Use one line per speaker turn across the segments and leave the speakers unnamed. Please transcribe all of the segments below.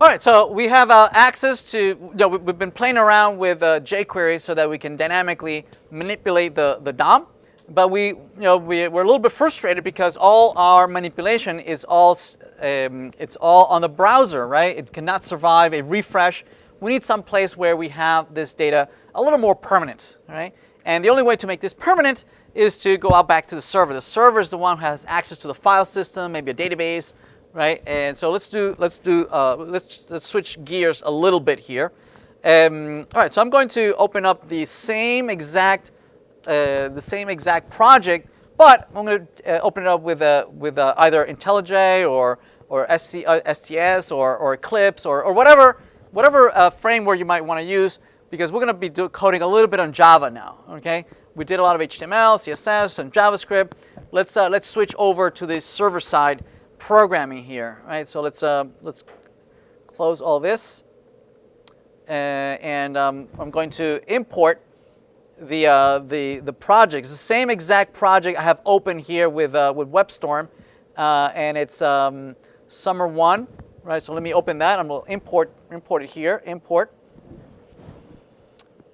All right, so we have access to, we've been playing around with jQuery so that we can dynamically manipulate the DOM. But we're a little bit frustrated because all our manipulation is it's all on the browser, right? It cannot survive a refresh. We need some place where we have this data a little more permanent, right? And the only way to make this permanent is to go out back to the server. The server is the one who has access to the file system, maybe a database, right? And so let's switch gears a little bit here. All right, so I'm going to open up the same exact project, but I'm going to open it up with either IntelliJ or STS or Eclipse or whatever framework you might want to use, because we're going to be coding a little bit on Java now. Okay, we did a lot of HTML, CSS, and JavaScript. Let's switch over to the server side programming here. Right, so let's close all this, and I'm going to import the project. It's the same exact project I have open here with WebStorm, and it's Summer 1, right? So let me open that. I'm going to import it here. Import,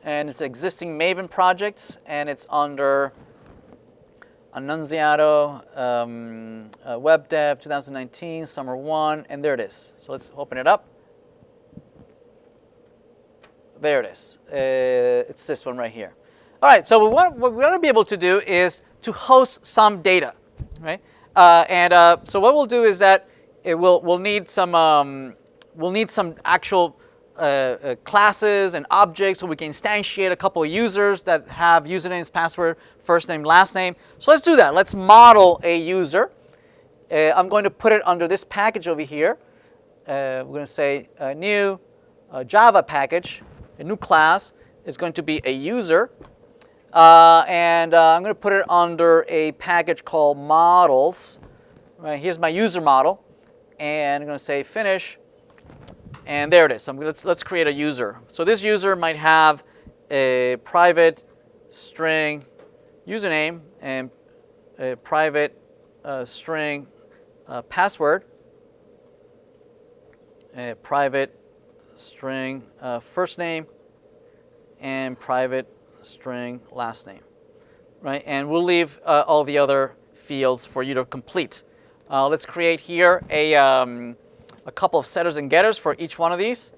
and it's an existing Maven project, and it's under Annunziato, webdev 2019, Summer 1, and there it is. So let's open it up. There it is. It's this one right here. All right, so what we want to be able to do is to host some data, right? So what we'll do is that we'll need some actual classes and objects, so we can instantiate a couple of users that have usernames, password, first name, last name. So let's do that. Let's model a user. I'm going to put it under this package over here. We're going to say a new Java package, a new class is going to be a user. I'm going to put it under a package called models. Right, here's my user model, and I'm going to say finish, and there it is. So let's create a user. So this user might have a private string username and a private string password, a private string first name, and private string last name, right? And we'll leave all the other fields for you to complete. Let's create here a couple of setters and getters for each one of these.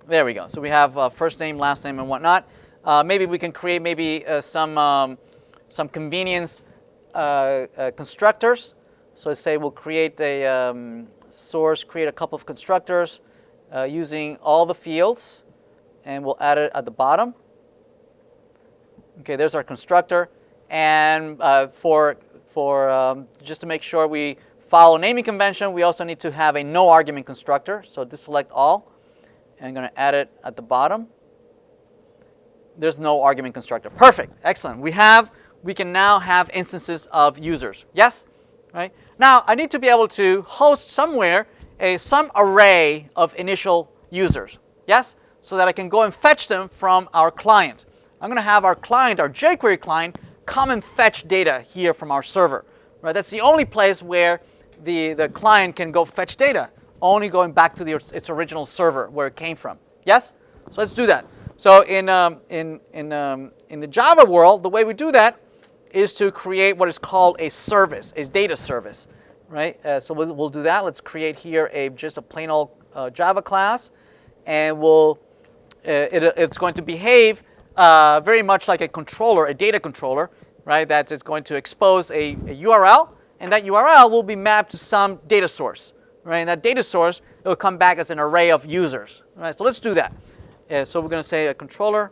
There we go. So we have first name, last name, and whatnot. Maybe we can create some convenience constructors. So let's say we'll create a source, create a couple of constructors using all the fields, and we'll add it at the bottom. Okay, there's our constructor. And just to make sure we follow naming convention, we also need to have a no argument constructor. So deselect all, and I'm going to add it at the bottom. There's no argument constructor. Perfect, excellent. We can now have instances of users. Yes, right. Now I need to be able to host somewhere some array of initial users. Yes. So that I can go and fetch them from our client. I'm going to have our client, our jQuery client, come and fetch data here from our server. Right? That's the only place where the client can go fetch data, only going back to its original server where it came from. Yes? So let's do that. So in the Java world, the way we do that is to create what is called a service, a data service. Right? So we'll do that. Let's create here just a plain old Java class, and it's going to behave very much like a controller, a data controller, right? That is going to expose a URL, and that URL will be mapped to some data source, right? And that data source, it will come back as an array of users, right? So let's do that. So we're going to say a controllers.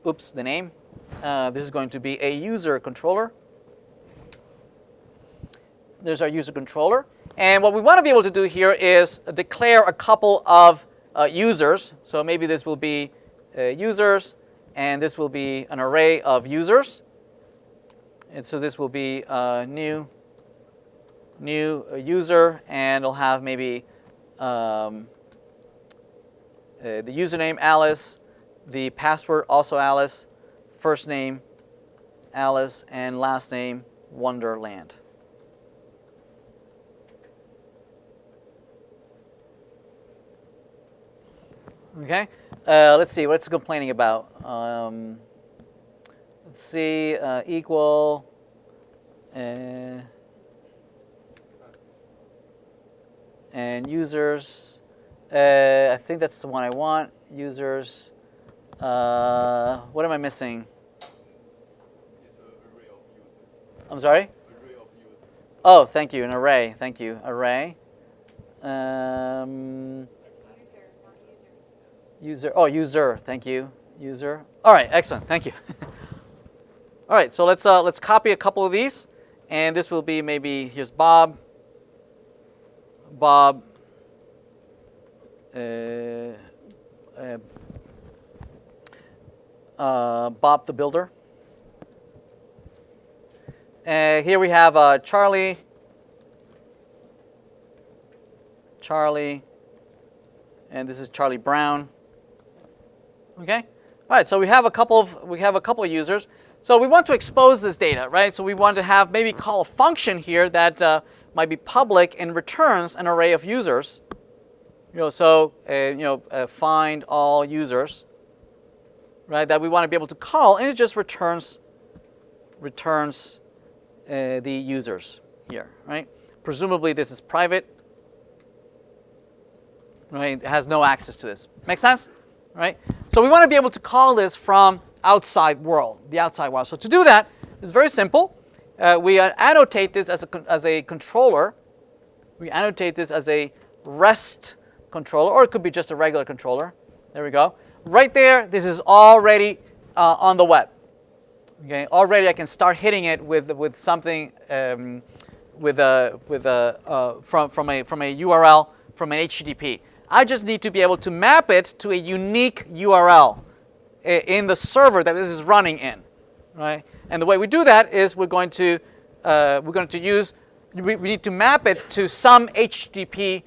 Oops, the name. This is going to be a user controller. There's our user controller. And what we want to be able to do here is declare a couple of users. So maybe this will be users, and this will be an array of users. And so this will be new user, and it'll have maybe the username Alice, the password also Alice, first name Alice, and last name Wonderland. Okay. Let's see. What's it complaining about? Let's see. Equal. And users. I think that's the one I want. Users. What am I missing? I'm sorry? Oh, thank you. An array. Thank you. Array. User. Oh, user. Thank you. User. All right. Excellent. Thank you. All right. So let's copy a couple of these, and this will be maybe here's Bob. Bob. Bob the Builder. Here we have Charlie. Charlie. And this is Charlie Brown. Okay. All right. So we have a couple of users. So we want to expose this data, right? So we want to have maybe call a function here that might be public and returns an array of users. Find all users, right? That we want to be able to call, and it just returns the users here, right? Presumably this is private, right? It has no access to this. Make sense, right? So we want to be able to call this from the outside world. So to do that, it's very simple. We annotate this as a controller. We annotate this as a REST controller, or it could be just a regular controller. There we go. Right there, this is already on the web. Okay, already I can start hitting it with something from a URL from an HTTP. I just need to be able to map it to a unique URL in the server that this is running in, right? And the way we do that is we need to map it to some HTTP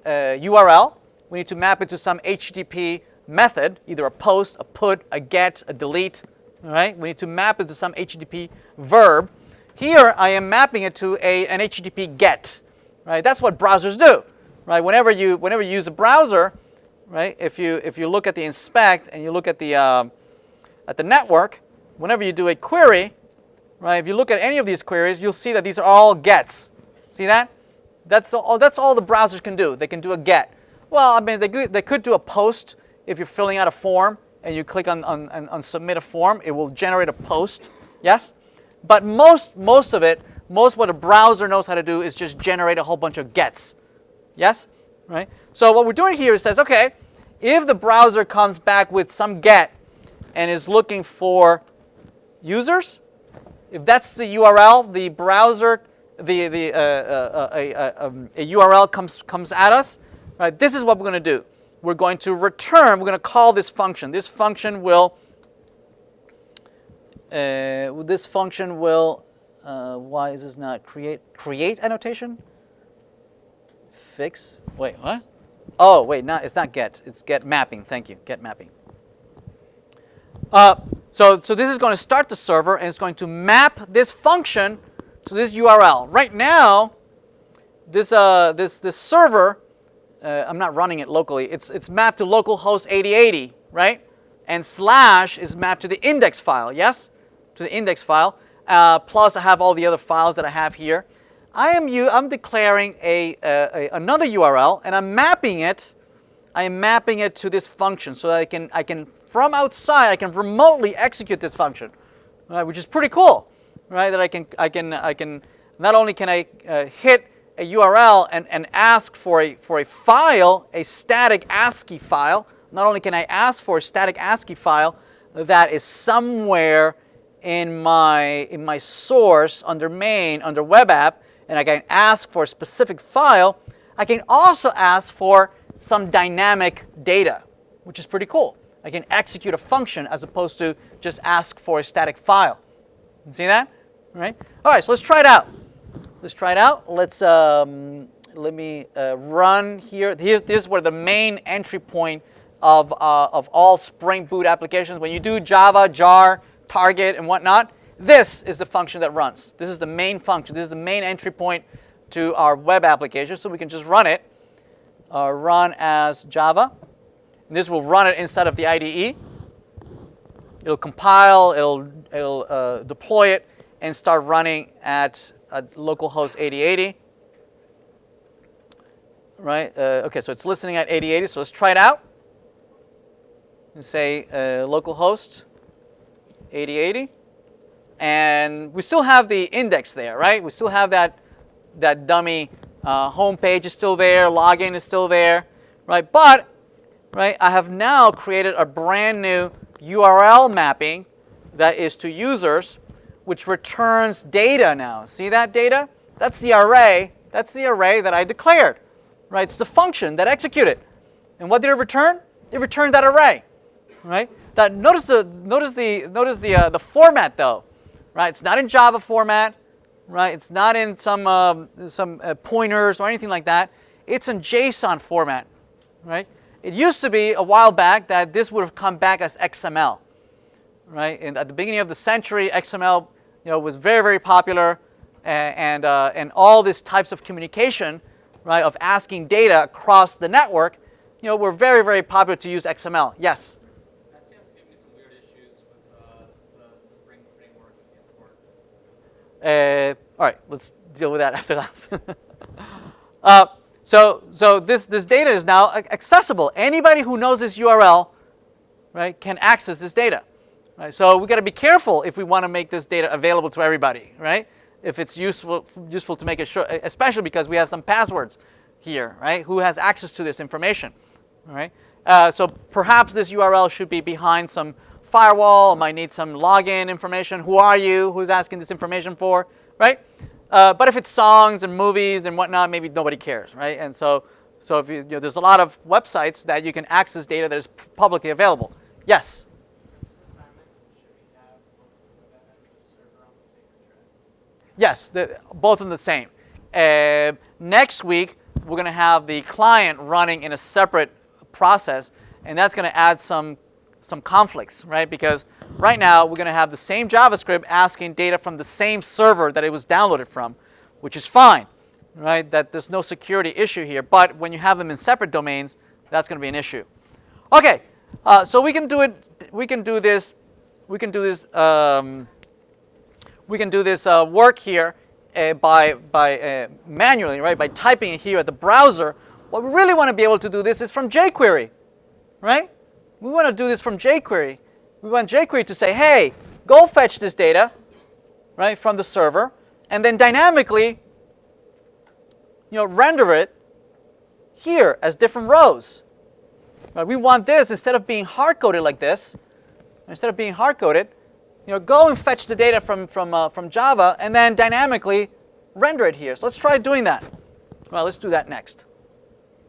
URL. We need to map it to some HTTP method, either a post, a put, a get, a delete. All right? We need to map it to some HTTP verb. Here I am mapping it to an HTTP get. Right? That's what browsers do. Right? Whenever you use a browser, right? If you look at the inspect and you look at the network, whenever you do a query, right? If you look at any of these queries, you'll see that these are all gets. See that? That's all the browsers can do. They can do a get. Well, I mean, they could do a post. If you're filling out a form and you click on submit a form, it will generate a post. Yes? But most what a browser knows how to do is just generate a whole bunch of gets. Yes? Right? So what we're doing here is says, okay, if the browser comes back with some get and is looking for users, if that's the URL, the browser, a URL comes at us, right? This is what we're going to do. We're going to return. We're going to call this function. This function will. Why is this not create annotation? Fix. Wait, what? Oh, wait, it's not get. It's get mapping. Thank you. Get mapping. So this is going to start the server, and it's going to map this function to this URL. Right now, this server, I'm not running it locally. It's mapped to localhost 8080, right? And / is mapped to the index file. Yes, to the index file. Plus, I have all the other files that I have here. I'm declaring another URL, and I'm mapping it. I am mapping it to this function so that I can from outside I can remotely execute this function, right? Which is pretty cool, right? That I can not only can I hit a URL and ask for a file, a static ASCII file. Not only can I ask for a static ASCII file that is somewhere in my source under main under web app, and I can ask for a specific file. I can also ask for some dynamic data, which is pretty cool. I can execute a function as opposed to just ask for a static file. You see that? All right. All right. So let's try it out. Let me run here. Here's where the main entry point of all Spring Boot applications. When you do Java, jar, target, and whatnot, this is the function that runs. This is the main function. This is the main entry point to our web application. So we can just run it. Run as Java. And this will run it inside of the IDE. It'll compile, it'll deploy it, and start running at localhost 8080. Right? Okay, so it's listening at 8080. So let's try it out. And say localhost 8080. And we still have the index there, right? We still have that dummy home page is still there, login is still there, right? But, right, I have now created a brand new URL mapping that is to users, which returns data now. See that data? That's the array. That's the array that I declared, right? It's the function that executed. And what did it return? It returned that array, right? That notice the format though, right? It's not in Java format, right? It's not in some pointers or anything like that. It's in JSON format, right? It used to be a while back that this would have come back as XML, right? And at the beginning of the century, XML, was very, very popular, and all these types of communication, right, of asking data across the network, were very, very popular to use XML. Yes.
That's just giving me some weird issues with the Spring framework import.
All right, let's deal with that after that. So this data is now accessible. Anybody who knows this URL, right, can access this data. Right? So we got to be careful if we want to make this data available to everybody, right? If it's useful to make it sure, especially because we have some passwords here, right? Who has access to this information, all right? So perhaps this URL should be behind some firewall. Might need some login information. Who are you? Who's asking this information for, right? But if it's songs and movies and whatnot, maybe nobody cares, right? And so if there's a lot of websites that you can access data that is publicly available. Yes. Yes, both in the same. Next week, we're going to have the client running in a separate process, and that's going to add some conflicts, right? Because right now, we're going to have the same JavaScript asking data from the same server that it was downloaded from, which is fine, right? That there's no security issue here. But when you have them in separate domains, that's going to be an issue. Okay, so we can do it. We can do this. We can do this. We can do this work here by manually, right? By typing it here at the browser. What we really want to be able to do this is from jQuery, right? We want to do this from jQuery. We want jQuery to say, hey, go fetch this data, right, from the server, and then dynamically, render it here as different rows. Right? We want this, instead of being hard-coded like this, go and fetch the data from Java and then dynamically render it here. So let's try doing that. Well, let's do that next.